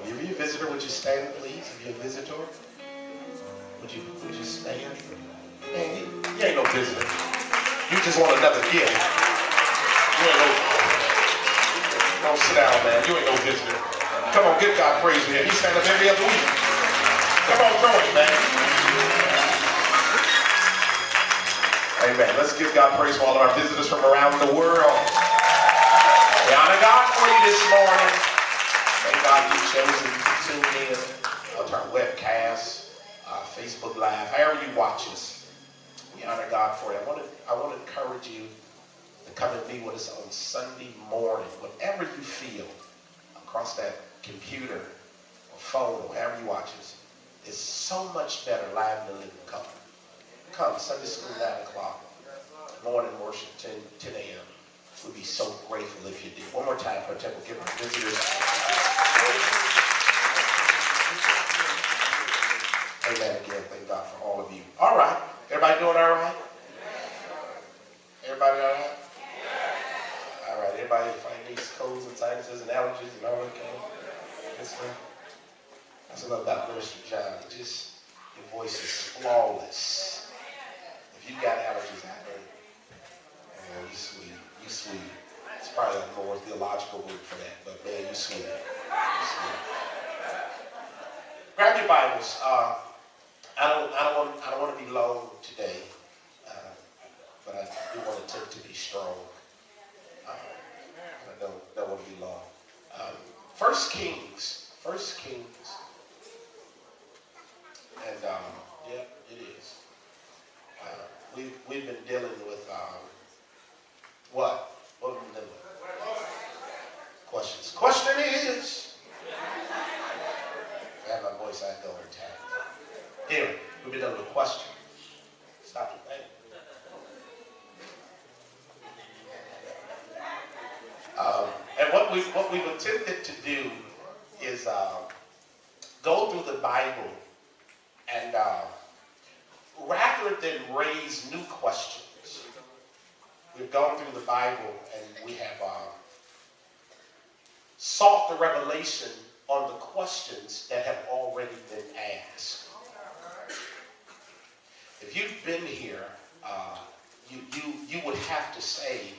If you're a visitor, would you stand, please? If you're a visitor, would you stand? Man, you ain't no visitor. You just want another gift. You ain't no. Don't sit down, man. You ain't no visitor. Come on, give God praise, man. He stand up every other week. Come on, throw it, man. Amen. Let's give God praise for all of our visitors from around the world. We honor God for you this morning. Thank God you've chosen to tune in to our webcast, Facebook Live, however you watch us. We honor God for it. I want to encourage you to come and be with us on Sunday morning, whatever you feel, across that computer or phone or however you watch us. It's so much better live in the living color. Come, Sunday school 9 o'clock, morning worship 10 a.m. We'd be so grateful if you did. One more time for Temple, give our visitors. Amen again. Thank God for all of you. All right. Everybody doing all right? Everybody all right? All right. Everybody find these colds and sinuses and allergies and all that kind of stuff. That's what about Minister John. Just, your voice is flawless. If you got allergies out there, man, you sweet. You sweet. It's probably a more theological word for that, but man, you sweet. You sweet. Grab your Bibles. I don't want to be long today, but I do want to attempt to be strong. I don't want to be long. First Kings, and yeah, it is. We've been dealing with what? What have we been dealing with? Questions. Question is, I have my voice, I go over time. Anyway, we've been dealing with questions. Stop your thing. And what we've attempted to do is go through the Bible and rather than raise new questions, we've gone through the Bible and we have sought the revelation on the questions that have already been asked. If you've been here, you would have to say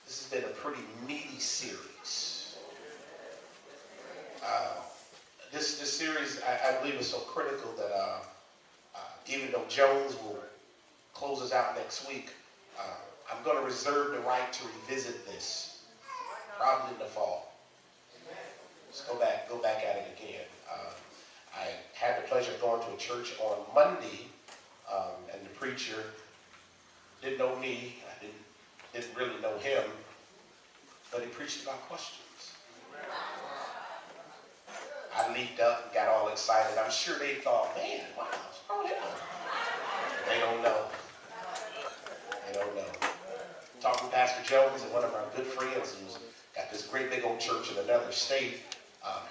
this has been a pretty meaty series. This series, I believe, is so critical that even though Jones will close us out next week, I'm going to reserve the right to revisit this, probably in the fall. Just go back at it again. I had the pleasure of going to a church on Monday, and the preacher didn't know me. I didn't really know him, but he preached about questions. I leaped up and got all excited. I'm sure they thought, man, wow, what's wrong with him? They don't know. They don't know. Talking to Pastor Jones and one of our good friends who's got this great big old church in another state,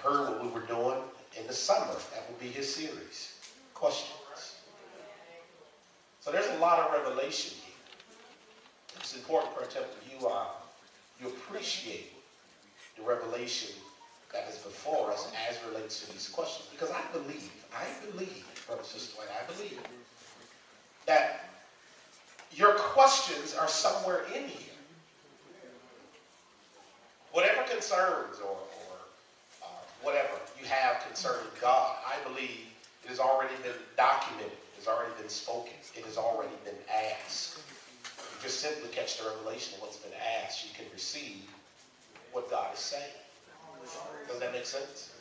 heard what we were doing in the summer. That will be his series, Questions. So there's a lot of revelation here. It's important for you appreciate the revelation that is before us as relates to these questions. Because I believe, Brother Sister White, I believe that your questions are somewhere in here. Whatever concerns or whatever you have concerning God, I believe it has already been documented. It has already been spoken. It has already been asked. You just simply catch the revelation of what's been asked. You can receive what God is saying. Does that make sense?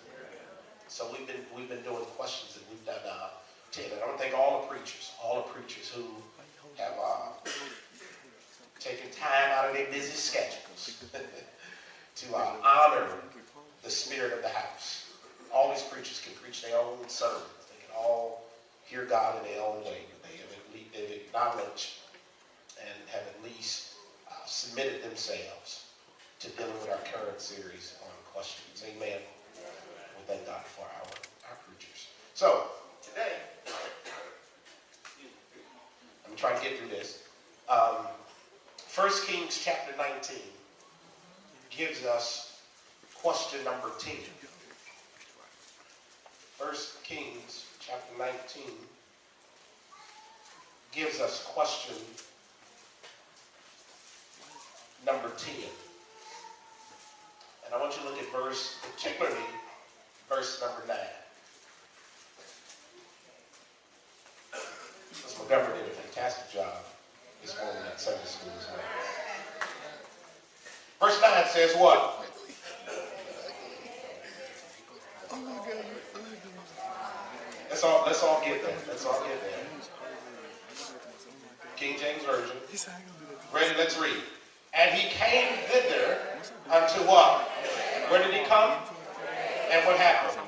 So we've been doing questions, and we've done 10. I don't think all the preachers who have taken time out of their busy schedules to honor the spirit of the house. All these preachers can preach their own sermons. They can all hear God in their own way. But they've acknowledged and have at least submitted themselves to dealing with our current series on questions. Amen. We thank God for our preachers. So, today, I'm trying to get through this. 1 Kings chapter 19 gives us question number 10. 1 Kings chapter 19 gives us question number 10. And I want you to look at particularly verse number 9. Ms. Montgomery did a fantastic job this morning at Sunday school as well. Verse 9 says what? Let's all get there. Let's all get there. King James Version. Ready? Let's read. And he came thither unto what? Where did he come? And what happened?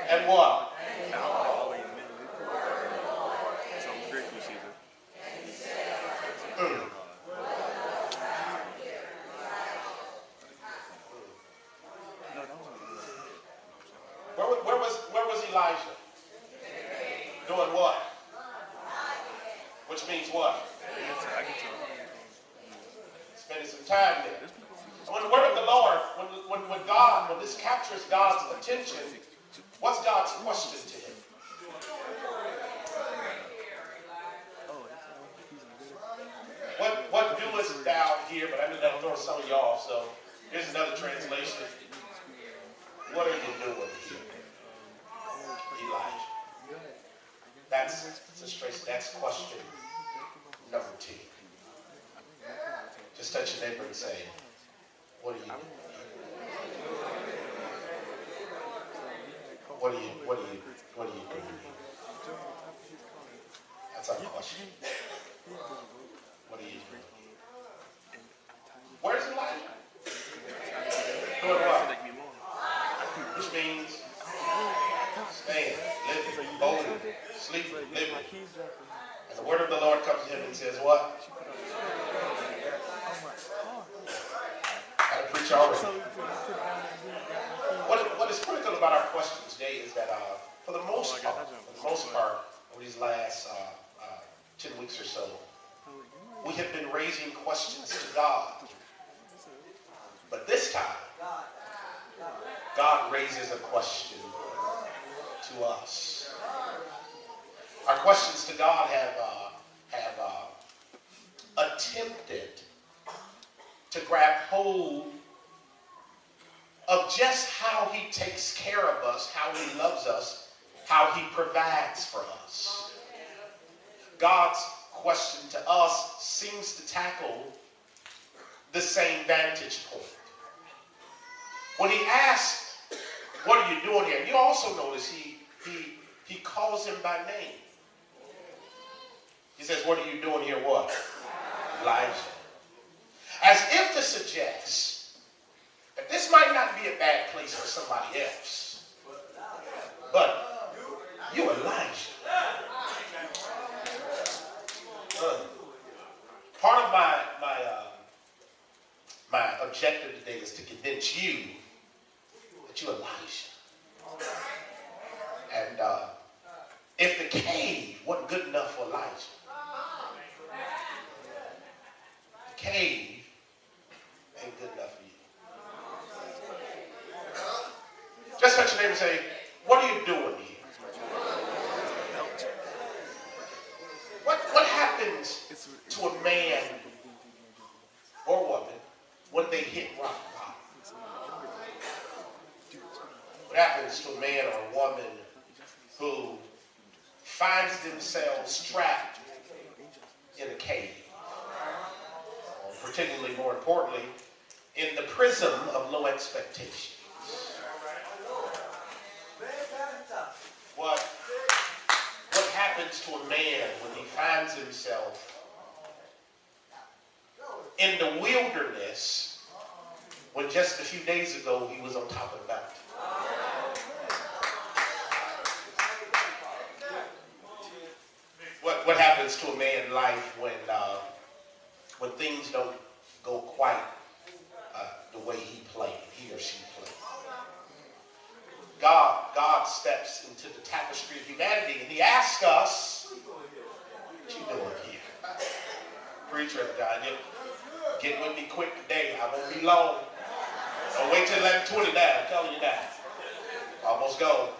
And what? Where was Elijah? Doing what? Which means what? Spending some time there. When the word of the Lord, when this captures God's attention, what's God's question to him? What doest thou here? But I knew that would throw some of you off, so here's another translation. What are you doing here, Elijah? That's question number 2. Just touch your neighbor and say, what are you doing? What are you doing? That's our question. What are you doing? Where's Elijah? Doing what? Which means staying, living, bolding, sleeping, living. And the word of the Lord comes to him and says what? Gotta preach already. What is critical about our question today is that for the most part, over these last 10 weeks or so, we have been raising questions to God. But this time, God raises a question to us. Our questions to God have attempted to grab hold of just how he takes care of us, how he loves us, how he provides for us. God's question to us seems to tackle the same vantage point. When he asks, what are you doing here? You also notice he calls him by name. He says, what are you doing here? What? Elijah. As if to suggest that this might not be a bad place for somebody else. But you Elijah. Part of my objective today is to convince you that you're Elijah. And if the cave wasn't good enough for Elijah, the cave ain't good enough for you. Just touch your neighbor and say, what are you doing here? What happens to a man or woman when they hit rock bottom? What happens to a man or a woman who finds themselves trapped in a cave? Or particularly, more importantly, in the prison of low expectations. What happens to a man when he finds himself in the wilderness when just a few days ago he was on top of the mountain? What happens to a man in life when things don't go quite the way he or she played? God steps into the tapestry of humanity and he asks us, what you doing here? Preacher, get with me quick today. I won't be long. Don't wait till 11:29. I'm telling you that. Almost go.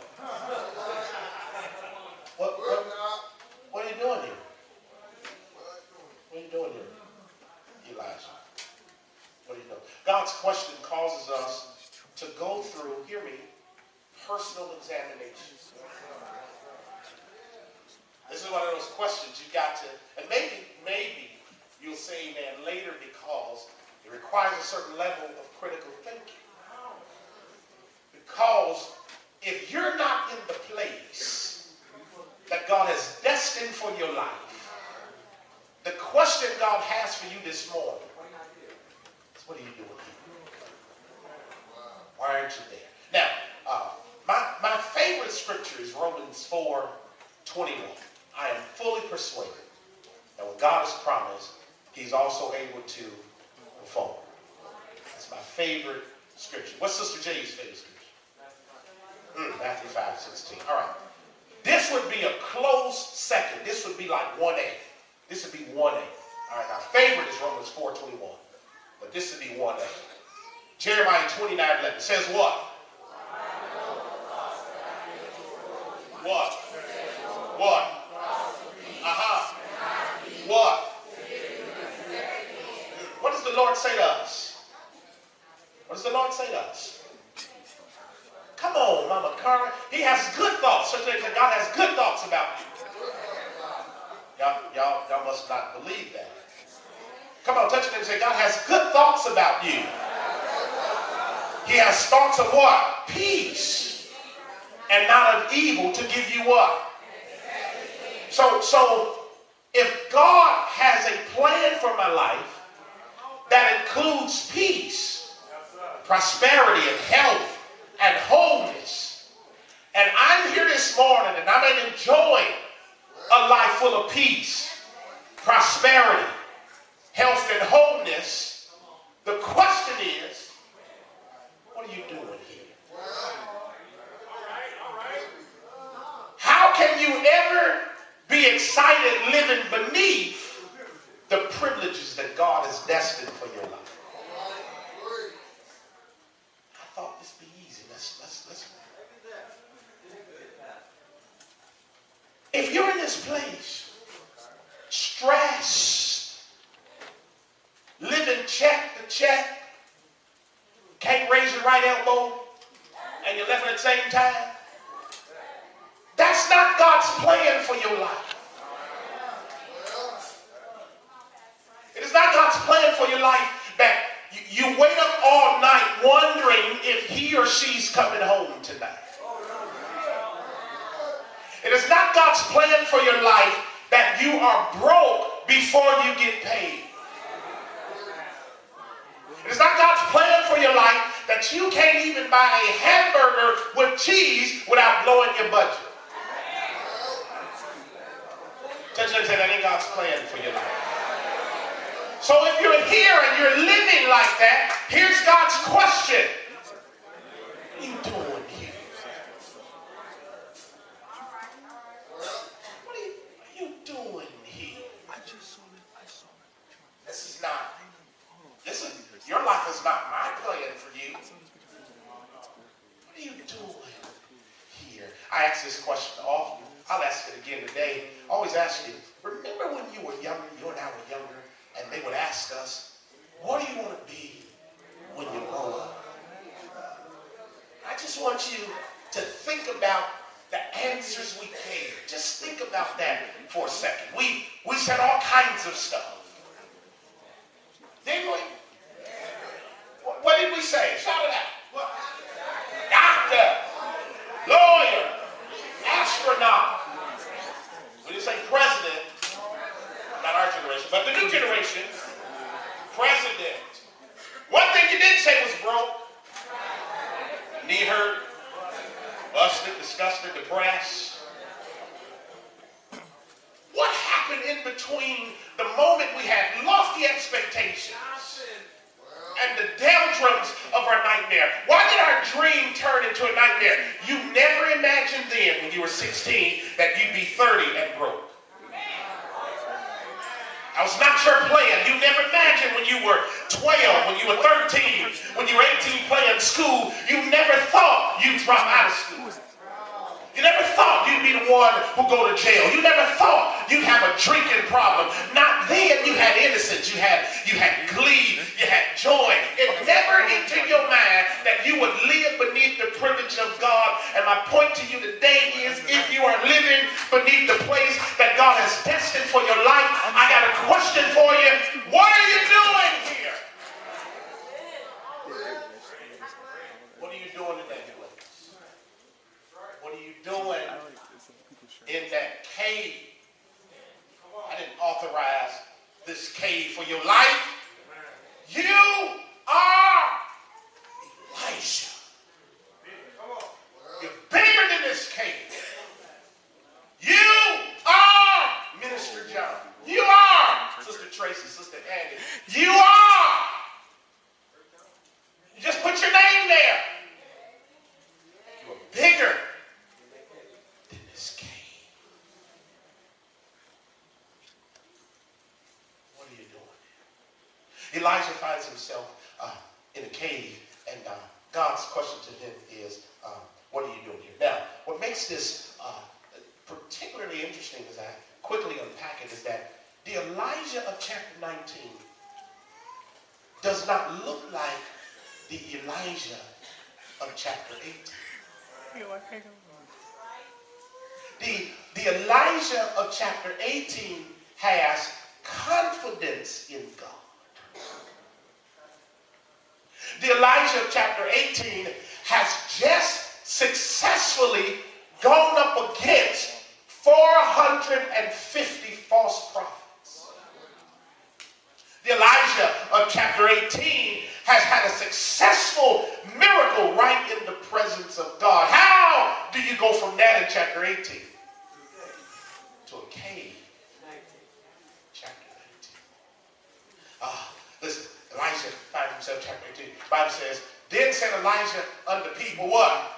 God's question causes us to go through, hear me, personal examination. This is one of those questions you got to, and maybe you'll say amen later because it requires a certain level of critical thinking. Because if you're not in the place that God has destined for your life, the question God has for you this morning is, what are you doing here? Why aren't you there? Now, my favorite scripture is Romans 4:21. I am fully persuaded that what God has promised, he's also able to perform. That's my favorite scripture. What's Sister Jay's favorite scripture? Matthew 5:16. All right. This would be a close second. This would be like 1A. This would be 1A. All right. Our favorite is Romans 4:21. But this would be 1A. Jeremiah 29:11 says what? What? What? What? What does the Lord say to us? What does the Lord say to us? Come on, Mama Carter. He has good thoughts. God has good thoughts about you. Y'all must not believe that. Come on, touch it and say, God has good thoughts about you. He has thoughts of what? Peace. And not of evil, to give you what? So if God has a plan for my life that includes peace, prosperity, and health, and wholeness, and I'm here this morning and I'm enjoying a life full of peace, prosperity, health, and wholeness, the question is, what are you doing here? How can you ever be excited living beneath the privileges that God has destined for your life? I thought this would be easy. Let's. If you're in this place, stressed, living check to check, can't raise your right elbow, and you're left at the same time, that's not God's plan for your life. It is not God's plan for your life that you wait up all night wondering if he or she's coming home tonight. It is not God's plan for your life that you are broke before you get paid. It is not God's plan for your life that you can't even buy a hamburger with cheese without blowing your budget. Touch and say, that ain't God's plan for your life. So if you're here and you're living like that, here's God's question. What are you doing here? What are you doing here? Your life is not my plan for you. What are you doing here? I ask this question often. I'll ask it again today. I always ask you, remember when you were younger, you and I were younger, and they would ask us, what do you want to be when you grow up? I just want you to think about the answers we gave. Just think about that for a second. We said all kinds of stuff. Didn't we? What did we say? Shout it out. What? Doctor, lawyer, astronaut. We didn't say president. Not our generation, but the new generation. President. One thing you didn't say was broke. Knee hurt. Busted, disgusted, depressed. What happened in between the moment we had lofty expectations and the downdrams of our nightmare? Why did our dream turn into a nightmare? You never imagined then when you were 16 that you'd be 30 and broke. That was not your plan. You never imagined when you were 12, when you were 13, when you were 18 playing school, you never thought you'd drop out of school. You never thought you'd be the one who go to jail. You never thought you'd have a drinking problem. Not then. You had innocence. You had glee. You had joy. It never entered your mind that you would live beneath the privilege of God. And my point to you today is, if you are living beneath the place that God has destined for your life, I got a question for you. What are you doing here? What are you doing in that place? What are you doing in that cave? I didn't authorize this cave for your life. You are Elijah. You're bigger than this cave. You are Minister John. You are Sister Tracy, Sister Andy. You are. You just put your name there. You are bigger than this cave. What are you doing? Elijah finds himself in a cave, and God's question to him is, what are you doing here? Now, what makes this particularly interesting, as I quickly unpack it, is that the Elijah of chapter 19 does not look like the Elijah of chapter 18. The Elijah of chapter 18 has confidence in God. The Elijah of chapter 18 has just successfully gone up against 450 false prophets. The Elijah of chapter 18 has had a successful miracle right in the presence of God. How do you go from that in chapter 18 to a cave? Chapter 19. Listen, Elijah finds himself chapter 18. The Bible says, then said Elijah unto the people, what?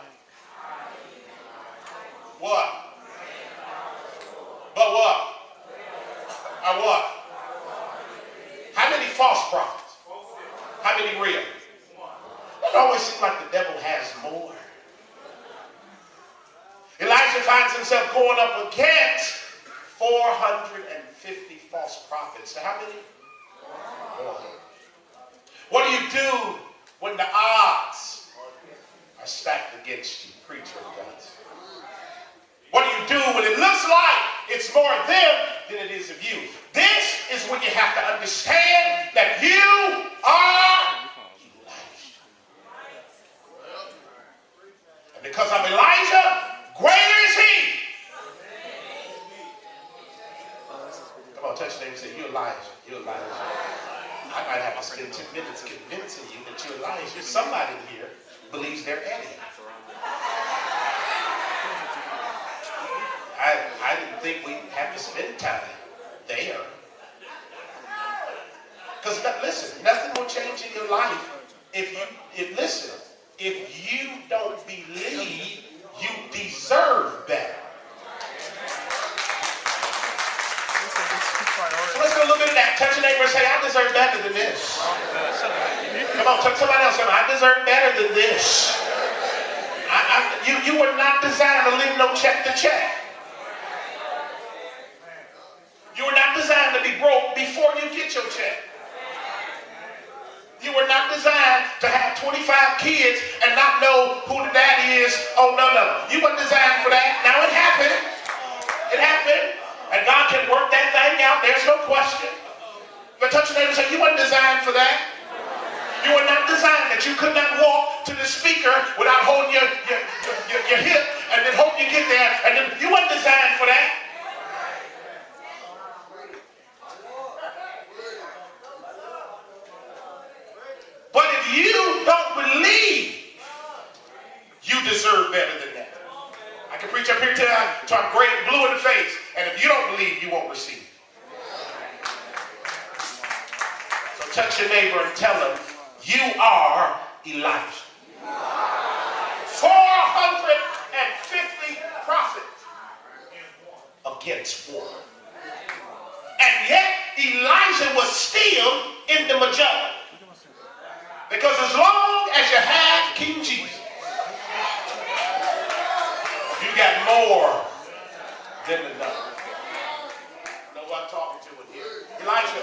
What? But what? Or what? How many false prophets? How many real? It always seems like the devil has more. Elijah finds himself going up against 450 false prophets. So how many? One. What do you do when the odds are stacked against you? Preacher of God. What do you do when it looks like it's more of them than it is of you? This is when you have to understand that you are Elijah. And because I'm Elijah, greater is he. Come on, touch your neighbor and say, you're Elijah. You're Elijah. I might have to spend 10 minutes convincing you that you're Elijah. Somebody here believes they're Eddie. I didn't think we'd have to spend time there. Because listen, nothing will change in your life if you don't believe you deserve better. So let's go a little bit of that. Touch your neighbor and say, I deserve better than this. Come on, touch somebody else. I deserve better than this. You were not designed to live no check to check. You were not designed to be broke before you get your check. You were not designed to have 25 kids and not know who the daddy is. Oh, no. You weren't designed for that. Now it happened. It happened. And God can work that thing out. There's no question. But touch your neighbor and say, you weren't designed for that. You were not designed that you could not walk to the speaker without holding your hip and then hope you get there. And then you weren't designed for that. But if you don't believe you deserve better than that, I can preach up here till I'm gray and blue in the face, and if you don't believe, you won't receive. So touch your neighbor and tell him, you are Elijah. 450 prophets against one. And yet Elijah was still in the majority. Because as long as you have King Jesus, you got more more than enough. You know who I'm talking to in here? Elijah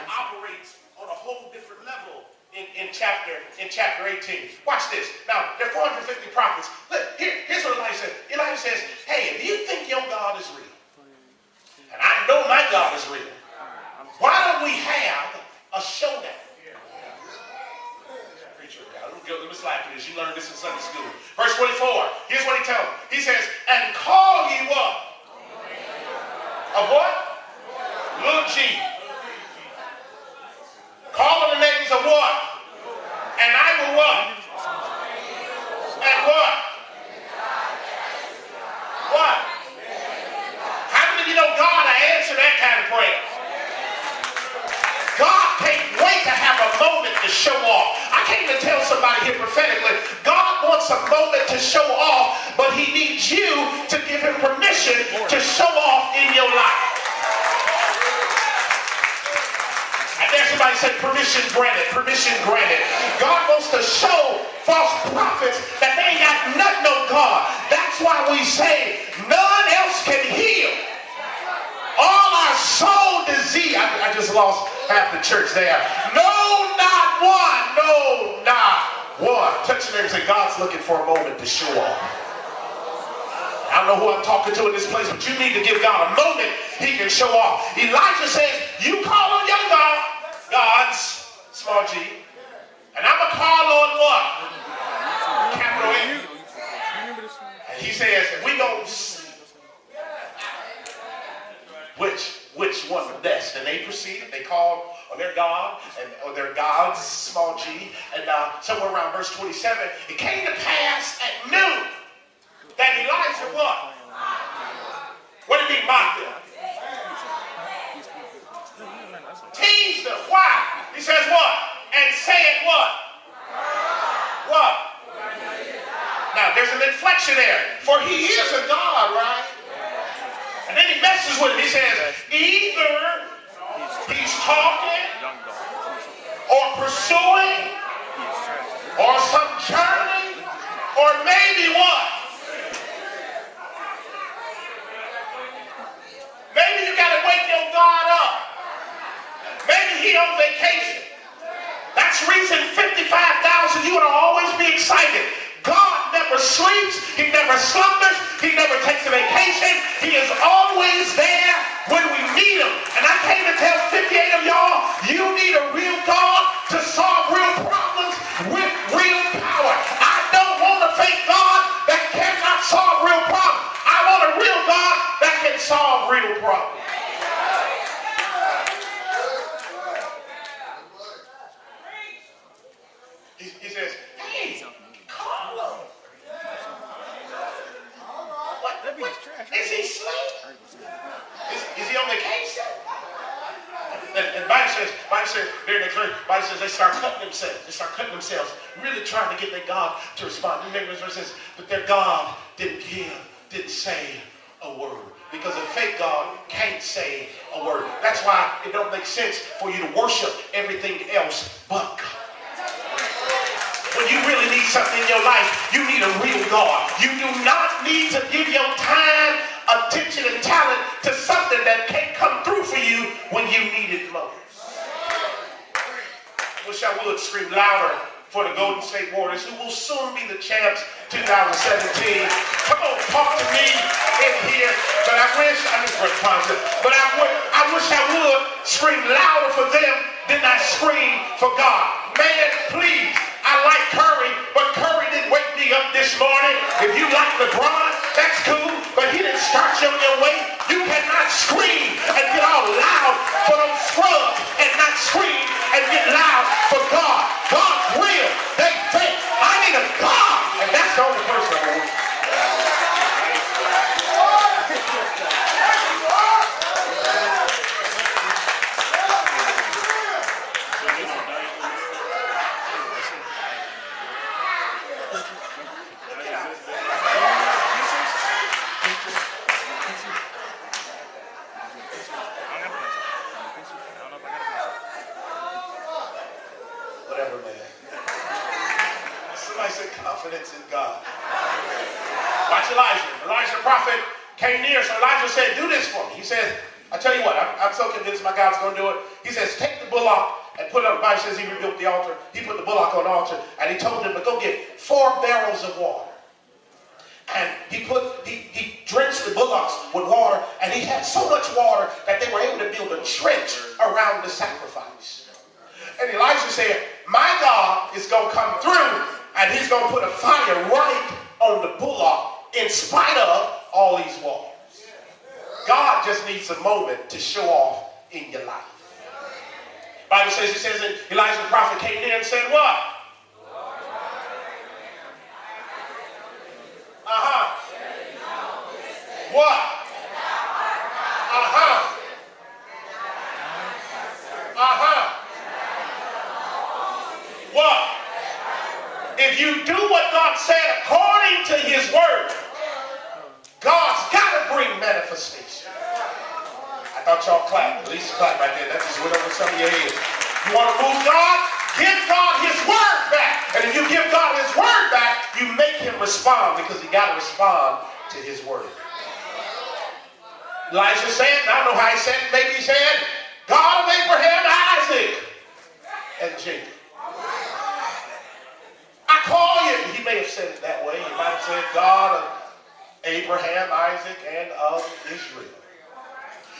operates on a whole different level in chapter 18. Watch this. Now, there are 450 prophets. Look, here's what Elijah says. Elijah says, hey, if you think your God is real, and I know my God is real, why don't we have a showdown? Preacher, let me slide through this. You learned this in Sunday school. Verse 24. Here's what he tells them. He says, and call ye what? Of what? Little G. Call on the names of what? And I will what? And what? What? How many of you know God will answer that kind of prayer? God can't wait to have a moment to show off. I came to tell somebody here prophetically, God wants a moment to show off, but he needs you to give him permission to show off in your life. And there's somebody say, permission granted, permission granted. God wants to show false prophets that they ain't got nothing on God. That's why we say none else can heal all our soul disease. I just lost half the church there. No, not one. No, not one. Touch your neighbor and say, God's looking for a moment to show off. I don't know who I'm talking to in this place, but you need to give God a moment he can show off. Elijah says, you call on your God, God's, small g, and I'm going to call on what? Capital A. And he says, we going to see which one the best. And they proceeded, they called on their God, or their gods, small g, and somewhere around verse 27, it came to pass at noon that Elijah what? What did he mock them? Teased them. Why? He says what? And said what? What? Now there's an inflection there. For he is a God, right? And then he messes with him. He says, either he's talking or pursuing or some journey or maybe what? Maybe you got to wake your God up. Maybe he on vacation. That's reason 55,000 you ought to always be excited. God never sleeps. He never slumbers. He never takes a vacation. He is always there when we need him. And I came to tell 58 of y'all, you need a real God to solve real problems with real power. I don't want a fake God that cannot solve real problems. I want a real God that can solve real problems. He says, hey, call him. What? Is he asleep? Is he on vacation? And Bible says, very next verse, Bible says they start cutting themselves. They start cutting themselves, really trying to get their God to respond. The next verse says, but their God didn't say a word. Because a fake God can't say a word. That's why it don't make sense for you to worship everything else but God. When you really need something in your life, you need a real God. You do not need to give your time, attention, and talent to something that can't come through for you when you need it most. I wish I would scream louder for the Golden State Warriors, who will soon be the champs 2017. Come on, talk to me in here. But I wish I would scream louder for them than I scream for God. Man, please. I like Curry, but Curry didn't wake me up this morning. If you like LeBron, that's cool, but he didn't start you on your way. You cannot scream and get all loud for those scrubs and not scream and get loud for God. God's real. They fake. I need a God, and that's the only person I want. Confidence in God. Watch Elijah. Elijah prophet came near. So Elijah said, do this for me. He says, I tell you what, I'm so convinced my God's going to do it. He says, take the bullock and put it on. The Bible says he rebuilt the altar. He put the bullock on the altar, and he told him to go get 4 barrels of water. And he drenched the bullocks with water, and he had so much water that they were able to build a trench around the sacrifice. And Elijah said, my God is going to come through, and he's going to put a fire right on the bullock in spite of all these waters. God just needs a moment to show off in your life. The Bible says, that Elijah the prophet came in and said what? What? What? If you do what God said according to his word, God's got to bring manifestation. I thought y'all clapped. At least clap right there. That just went over some of your heads. You want to move God? Give God his word back. And if you give God his word back, you make him respond, because he got to respond to his word. Elijah said, and I don't know how he said it, maybe he said, God of Abraham, Isaac, and Jacob. I call you. He may have said it that way. He might have said God of Abraham, Isaac, and of Israel.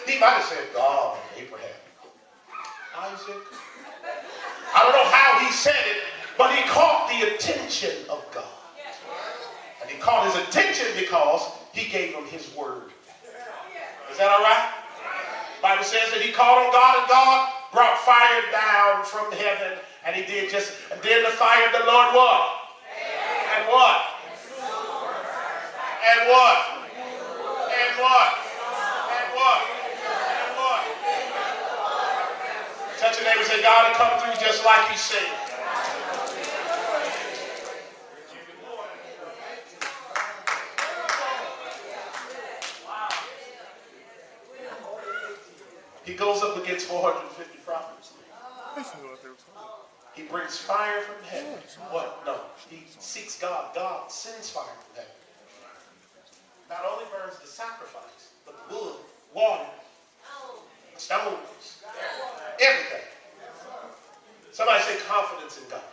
He might have said God of Abraham, Isaac. I don't know how he said it, but he caught the attention of God. And he caught his attention because he gave him his word. Is that all right? The Bible says that he called on God, and God brought fire down from heaven, and he did just, and then the fire of the Lord what? And what? And what? And what? And what? And what? Touch your neighbor and say, God will come through just like he said. He goes up against 450 prophets. He brings fire from heaven. What? No. He seeks God. God sends fire from heaven. Not only burns the sacrifice, but the wood, water, stones, everything. Somebody say confidence in God.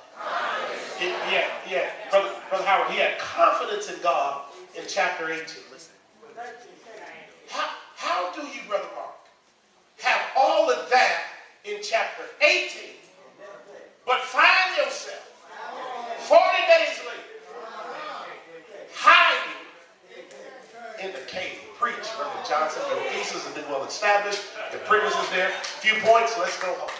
Yeah. Brother Howard, he had confidence in God in chapter 18. How do you, Brother Mark, have all of that in chapter 18, but find yourself 40 days later hiding in the cave? Preach, Brother Johnson. Your thesis has been well established. Your premise is there. A few points. Let's go home.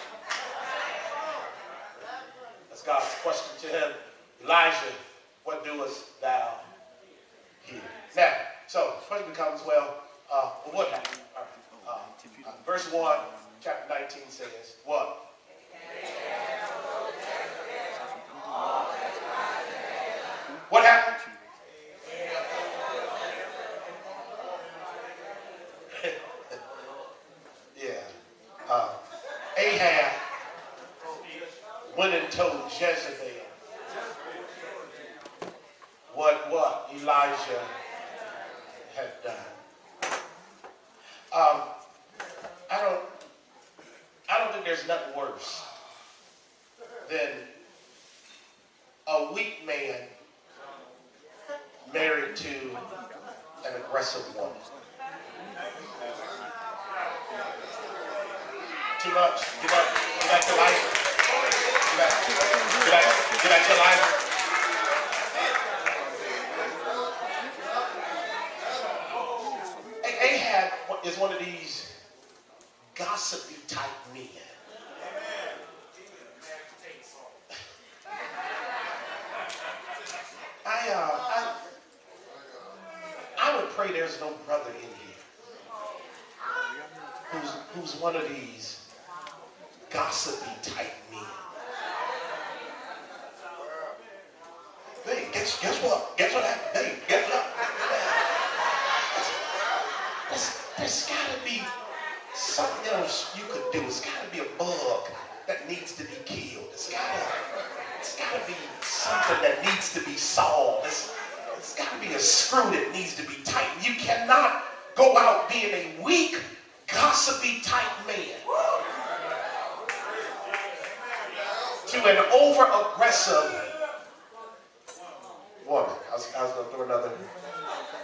That's God's question to him. Elijah, what doest thou here? Now, so the question becomes, well, what happened? Verse 1, chapter 19 says, what? What happened? Ahab went and told Jezebel what Elijah had done. I don't think there's nothing worse than a weak man married to an aggressive woman. Too much. Get back to life. Get back to life. Ahab is one of these gossipy type men. I would pray there's no brother in here who's one of these gossipy type men. Hey, guess what? Guess what happened? Hey, guess what? There's got to be something else you could do. It's got to be a bug that needs to be killed. It's got to be something that needs to be solved. It's It's got to be a screw that needs to be tightened. You cannot go out being a weak, gossipy type man to an over-aggressive woman. I was going to do another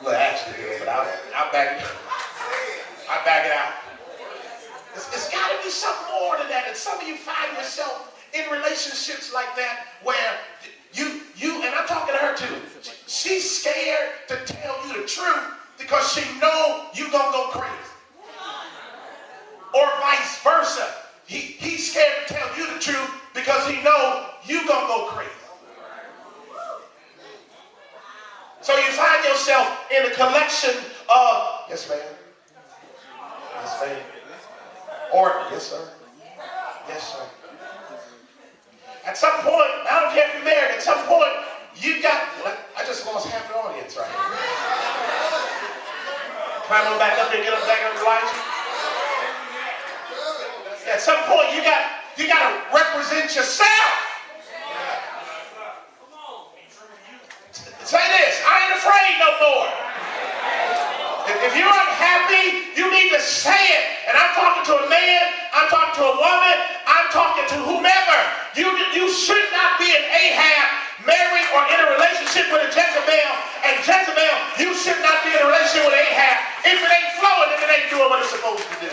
little action here, but I'll back it out. It's got to be something more than that. And some of you find yourself in relationships like that where you, and I'm talking to her too, she's scared to tell you the truth because she know you gonna go crazy. Or vice versa. He's scared to tell you the truth because he know you gonna go crazy. So you find yourself in a collection of, yes ma'am, yes ma'am, or yes sir, yes sir. At some point, I don't care if you're married, at some point, you got, I just lost half the audience right here. Climb on back up there, get up back on Elijah. At some point, you got to represent yourself. Say this, I ain't afraid no more. If you're unhappy, you need to say it. And I'm talking to a man, I'm talking to a woman, I'm talking to whomever. You should not be an Ahab married or in a relationship with a Jezebel. And Jezebel, you should not be in a relationship with Ahab. If it ain't flowing, if it ain't doing what it's supposed to do.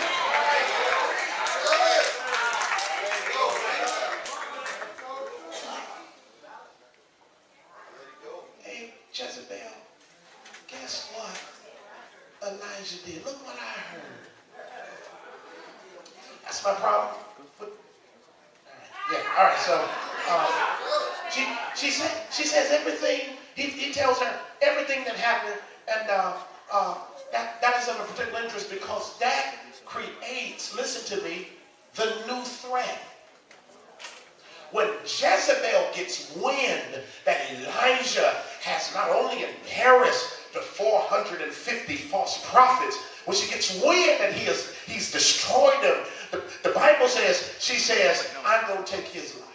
Hey, Jezebel, guess what Elijah did? Look what I heard. That's my problem. Yeah, all right, so she says everything, he tells her everything that happened, and that is of a particular interest because that creates, listen to me, the new threat. When Jezebel gets wind that Elijah has not only embarrassed the 450 false prophets, when she gets wind that he's destroyed them, the Bible says, she says, I'm going to take his life.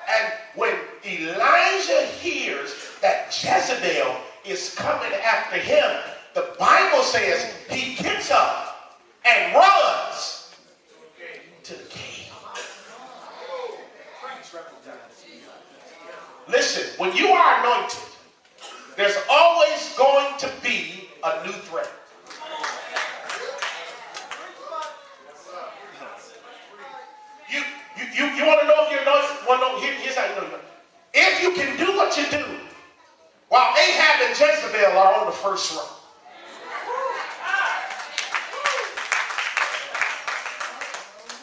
And when Elijah hears that Jezebel is coming after him, the Bible says he gets up and runs to the cave. Listen, when you are anointed, there's always going to be a new threat. You want to know if you're anointed? Here's how you know. If you can do what you do, while Ahab and Jezebel are on the first row.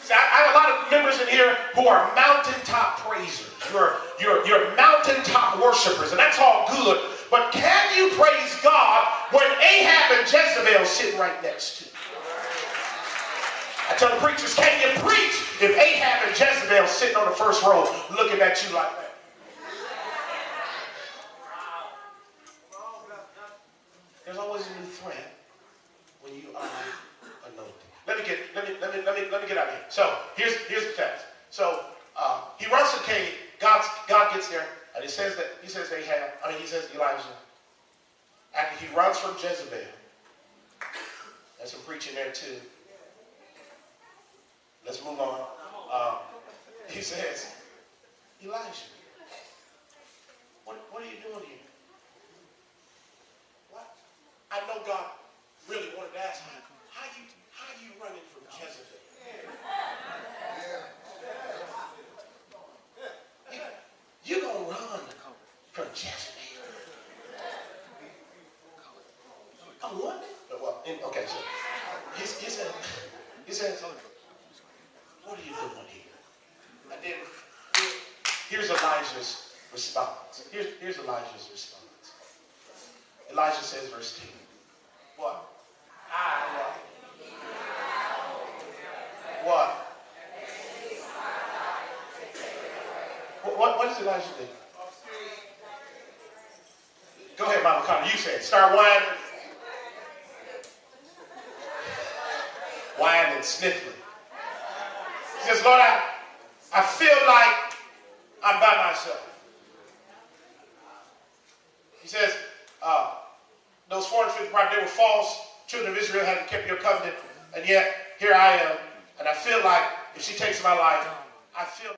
See, I have a lot of members in here who are mountaintop praisers. You're mountaintop worshipers, and that's all good. But can you praise God when Ahab and Jezebel sit right next to you? I tell the preachers, can you preach if Ahab and Jezebel sitting on the first row looking at you like that? There's always a new threat when you are anointed. Let me get out of here. So here's the text. So he runs to the cave. God gets there, and he says Elijah. After he runs from Jezebel, there's some preaching there too. Let's move on. He says, Elijah, what are you doing here? What? I know God really wanted to ask me, how you running from Jezebel? You're going to run from Jezebel. I'm what? Well, okay, so he says, what are you doing here? And then here's Elijah's response. Here's Elijah's response. Elijah says, verse 2. What? What? What does Elijah do? Go ahead, Mama Connor. You say it. Start whining. Whining and sniffling. He says, Lord, I feel like I'm by myself. He says, those 450 prophets, they were false. Children of Israel hadn't kept your covenant. And yet, here I am. And I feel like if she takes my life, I feel